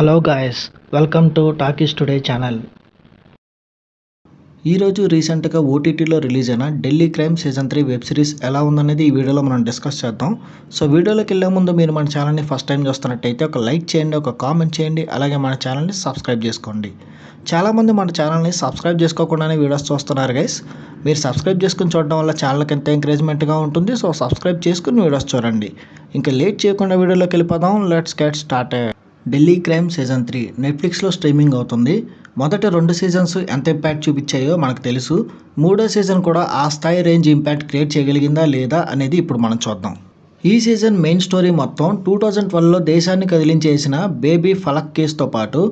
Hello guys, welcome to talkies today channel. ఈరోజు రీసెంట్గా ఓటీటీలో రిలీజ్ అయిన Delhi crime season 3 web series ఎలా ఉందనేది ఈ వీడియోలో మనం డిస్కస్ చేద్దాం. సో వీడియోలోకి వెళ్ళే ముందు మీరు మన ఛానల్ని ఫస్ట్ టైం చూస్తున్నట్టయితే ఒక లైక్ చేయండి, ఒక కామెంట్ చేయండి, అలాగే మన ఛానల్ని సబ్స్క్రైబ్ చేసుకోండి. చాలామంది మన ఛానల్ని సబ్స్క్రైబ్ చేసుకోకుండానే వీడియోస్ చూస్తున్నారు గైస్. మీరు సబ్స్క్రైబ్ చేసుకుని చూడడం వల్ల ఛానల్కి ఎంత ఎంకరేజ్మెంట్గా ఉంటుంది. సో సబ్స్క్రైబ్ చేసుకుని వీడియోస్ చూడండి. ఇంకా లేట్ చేయకుండా వీడియోలోకి వెళ్ళిపోదాం. Let's get started. Delhi crime season 3 నెట్ఫ్లిక్స్లో స్ట్రీమింగ్ అవుతుంది. మొదటి 2 సీజన్స్ ఎంత ఇంపాక్ట్ చూపించాయో మనకు తెలుసు. 3వ సీజన్ కూడా ఆ స్థాయి రేంజ్ ఇంపాక్ట్ క్రియేట్ చేయగలిగిందా లేదా అనేది ఇప్పుడు మనం చూద్దాం. ఈ సీజన్ మెయిన్ స్టోరీ మొత్తం 2012లో దేశాన్ని కదిలించేసిన బేబీ ఫలక్ కేసుతో పాటు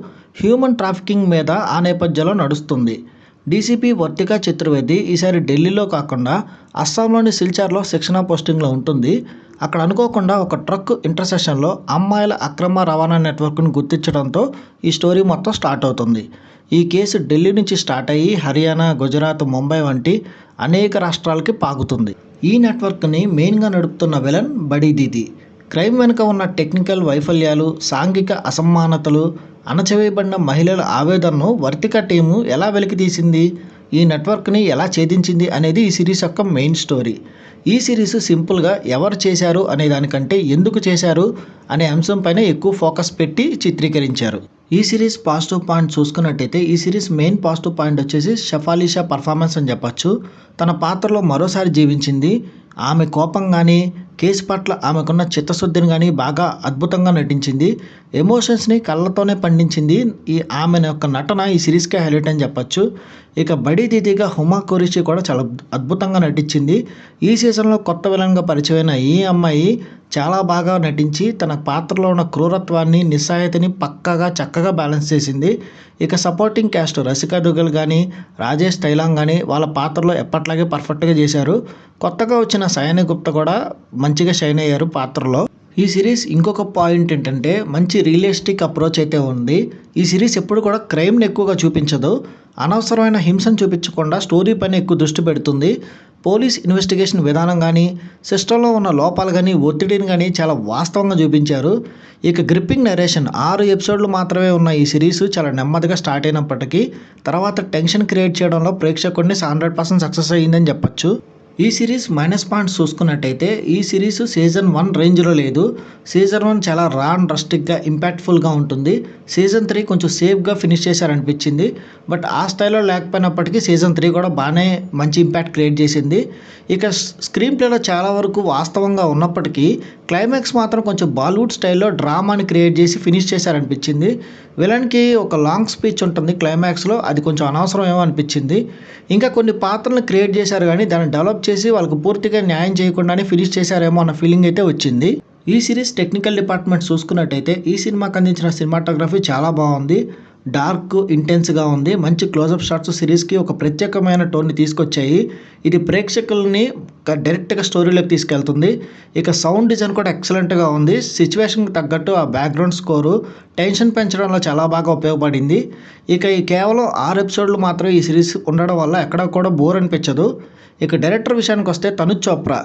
హ్యూమన్ ట్రాఫికింగ్ మీద ఆ నేపథ్యంలో నడుస్తుంది. డీసీపీ వర్తికా చతుర్వేది ఈసారి ఢిల్లీలో కాకుండా అస్సాంలోని సిల్చార్లో శిక్షణా పోస్టింగ్లో ఉంటుంది. అక్కడ అనుకోకుండా ఒక ట్రక్ ఇంటర్సెక్షన్లో అమ్మాయిల అక్రమ రవాణా నెట్వర్క్ను గుర్తించడంతో ఈ స్టోరీ మొత్తం స్టార్ట్ అవుతుంది. ఈ కేసు ఢిల్లీ నుంచి స్టార్ట్ అయ్యి హర్యానా, గుజరాత్, ముంబై వంటి అనేక రాష్ట్రాలకి పాకుతుంది. ఈ నెట్వర్క్ని మెయిన్గా నడుపుతున్న విలన్ బడీ దీదీ. క్రైమ్ వెనుక ఉన్న టెక్నికల్ వైఫల్యాలు, సాంఘిక అసమానతలు, అణచివేయబడిన మహిళల ఆవేదనను వర్తిక టీము ఎలా వెలికితీసింది, ఈ నెట్వర్క్ని ఎలా ఛేదించింది అనేది ఈ సిరీస్ యొక్క మెయిన్ స్టోరీ. ఈ సిరీస్ సింపుల్గా ఎవరు చేశారు అనే దానికంటే ఎందుకు చేశారు అనే అంశంపైన ఎక్కువ ఫోకస్ పెట్టి చిత్రీకరించారు. ఈ సిరీస్ పాజిటివ్ పాయింట్ చూసుకున్నట్టయితే ఈ సిరీస్ మెయిన్ పాజిటివ్ పాయింట్ వచ్చేసి షఫాలీ షా పర్ఫార్మెన్స్ అని చెప్పచ్చు. తన పాత్రలో మరోసారి జీవించింది. ఆమె కోపం కానీ, కేసు పట్ల ఆమెకున్న చిత్తశుద్ధిని కానీ బాగా అద్భుతంగా నటించింది. ఎమోషన్స్ని కళ్ళతోనే పండించింది. ఆమె యొక్క నటన ఈ సిరీస్కే హైలైట్ అని చెప్పచ్చు. ఇక బడీ దీదీగా హుమా ఖురేషీ కూడా చాలా అద్భుతంగా నటించింది. ఈ సీజన్లో కొత్త విలన్గా పరిచయమైన ఈ అమ్మాయి చాలా బాగా నటించి తన పాత్రలో ఉన్న క్రూరత్వాన్ని, నిస్సహాయతని పక్కాగా చక్కగా బ్యాలెన్స్ చేసింది. ఇక సపోర్టింగ్ క్యాస్ట్ రసికా దుగ్గల్ కానీ, రాజేష్ తైలాంగ్ కానీ వాళ్ళ పాత్రలో ఎప్పట్లాగే పర్ఫెక్ట్గా చేశారు. కొత్తగా వచ్చిన సయానీ గుప్తా కూడా మంచిగా షైన్ అయ్యారు పాత్రలో. ఈ సిరీస్ ఇంకొక పాయింట్ ఏంటంటే మంచి రియలిస్టిక్ అప్రోచ్ అయితే ఉంది. ఈ సిరీస్ ఎప్పుడు కూడా క్రైమ్ని ఎక్కువగా చూపించదు. అనవసరమైన హింసను చూపించకుండా స్టోరీ పైన ఎక్కువ దృష్టి పెడుతుంది. పోలీస్ ఇన్వెస్టిగేషన్ విధానం కానీ, సిస్టంలో ఉన్న లోపాలు కానీ, ఒత్తిడిని కానీ చాలా వాస్తవంగా చూపించారు. ఇక గ్రిప్పింగ్ నరేషన్ 6 ఎపిసోడ్లు మాత్రమే ఉన్న ఈ సిరీస్ చాలా నెమ్మదిగా స్టార్ట్ అయినప్పటికీ తర్వాత టెన్షన్ క్రియేట్ చేయడంలో ప్రేక్షకుడిని 100% సక్సెస్ అయ్యిందని చెప్పచ్చు. ఈ సిరీస్ మైనస్ పాయింట్స్ చూసుకున్నట్టయితే ఈ సిరీస్ సీజన్ 1 రేంజ్లో లేదు. సీజన్ 1 చాలా రా అండ్ రస్టిక్గా ఇంపాక్ట్ఫుల్గా ఉంటుంది. సీజన్ 3 కొంచెం సేఫ్గా ఫినిష్ చేశారనిపించింది. బట్ ఆ స్థాయిలో లేకపోయినప్పటికీ సీజన్ 3 కూడా బాగానే మంచి ఇంపాక్ట్ క్రియేట్ చేసింది. ఇక స్క్రీన్ ప్లేలో చాలా వరకు వాస్తవంగా ఉన్నప్పటికీ క్లైమాక్స్ మాత్రం కొంచెం బాలీవుడ్ స్టైల్లో డ్రామాని క్రియేట్ చేసి ఫినిష్ చేశారనిపించింది. విలన్కి ఒక లాంగ్ స్పీచ్ ఉంటుంది క్లైమాక్స్లో, అది కొంచెం అనవసరం ఏమో అనిపించింది. ఇంకా కొన్ని పాత్రలను క్రియేట్ చేశారు కానీ దాన్ని డెవలప్ చేసి వాళ్ళకు పూర్తిగా న్యాయం చేయకుండానే ఫినిష్ చేశారేమో అన్న ఫీలింగ్ అయితే వచ్చింది. ఈ సిరీస్ టెక్నికల్ డిపార్ట్మెంట్ చూసుకున్నట్టయితే ఈ సినిమాకి అందించిన సినిమాటోగ్రఫీ చాలా బాగుంది. డార్క్, ఇంటెన్స్గా ఉంది. మంచి క్లోజప్ షాట్స్ సిరీస్కి ఒక ప్రత్యేకమైన టోన్ని తీసుకొచ్చాయి. ఇది ప్రేక్షకుల్ని డైరెక్ట్గా స్టోరీలోకి తీసుకెళ్తుంది. ఇక సౌండ్ డిజైన్ కూడా ఎక్సలెంట్గా ఉంది. సిచ్యువేషన్కి తగ్గట్టు ఆ బ్యాక్గ్రౌండ్ స్కోరు టెన్షన్ పెంచడంలో చాలా బాగా ఉపయోగపడింది. ఇక ఈ కేవలం 6 ఎపిసోడ్లు మాత్రమే ఈ సిరీస్ ఉండడం వల్ల ఎక్కడ కూడా బోర్ అనిపించదు. ఇక డైరెక్టర్ విషయానికి వస్తే తనుజ్ చోప్రా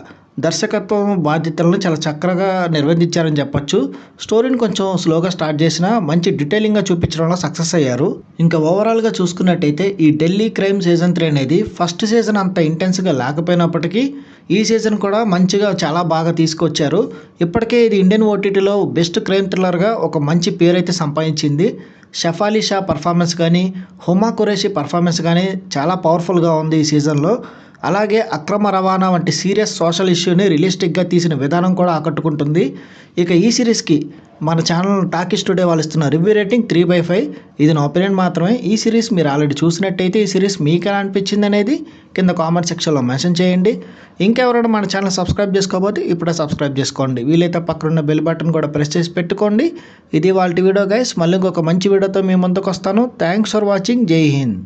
దర్శకత్వం బాధ్యతలను చాలా చక్కగా నిర్వహించారని చెప్పొచ్చు. స్టోరీని కొంచెం స్లోగా స్టార్ట్ చేసినా మంచి డీటెయిలింగ్గా చూపించడంలో సక్సెస్ అయ్యారు. ఇంకా ఓవరాల్గా చూసుకున్నట్టయితే ఈ ఢిల్లీ క్రైమ్ సీజన్ 3 అనేది ఫస్ట్ సీజన్ అంత ఇంటెన్స్గా లేకపోయినప్పటికీ ఈ సీజన్ కూడా మంచిగా చాలా బాగా తీసుకొచ్చారు. ఇప్పటికే ఇది ఇండియన్ ఓటీటీలో బెస్ట్ క్రైమ్ థ్రిల్లర్గా ఒక మంచి పేరు అయితే సంపాదించింది. షఫాలీ షా పర్ఫార్మెన్స్ కానీ, హుమా ఖురేషీ పర్ఫార్మెన్స్ కానీ చాలా పవర్ఫుల్గా ఉంది ఈ సీజన్లో. అలాగే అక్రమ రవాణా వంటి సీరియస్ సోషల్ ఇష్యూని రియలిస్టిక్గా తీసిన విధానం కూడా ఆకట్టుకుంటుంది. ఇక ఈ సిరీస్కి మన ఛానల్ టాకీస్ టుడే వాళ్ళు ఇస్తున్న రివ్యూ రేటింగ్ 3/5. ఇది నా ఒపీనియన్ మాత్రమే. ఈ సిరీస్ మీరు ఆల్రెడీ చూసినట్టయితే ఈ సిరీస్ మీకు ఎలా అనిపించింది అనేది కింద కామెంట్ సెక్షన్లో మెన్షన్ చేయండి. ఇంకెవరైనా మన ఛానల్ సబ్స్క్రైబ్ చేసుకోకపోతే ఇప్పుడే సబ్స్క్రైబ్ చేసుకోండి. వీలైతే పక్కన బెల్ బటన్ కూడా ప్రెస్ చేసి పెట్టుకోండి. ఇది వాళ్ళ వీడియో గైస్. మళ్ళీ ఇంకొక మంచి వీడియోతో మీ ముందుకు వస్తాను. Thanks for watching. జై హింద్.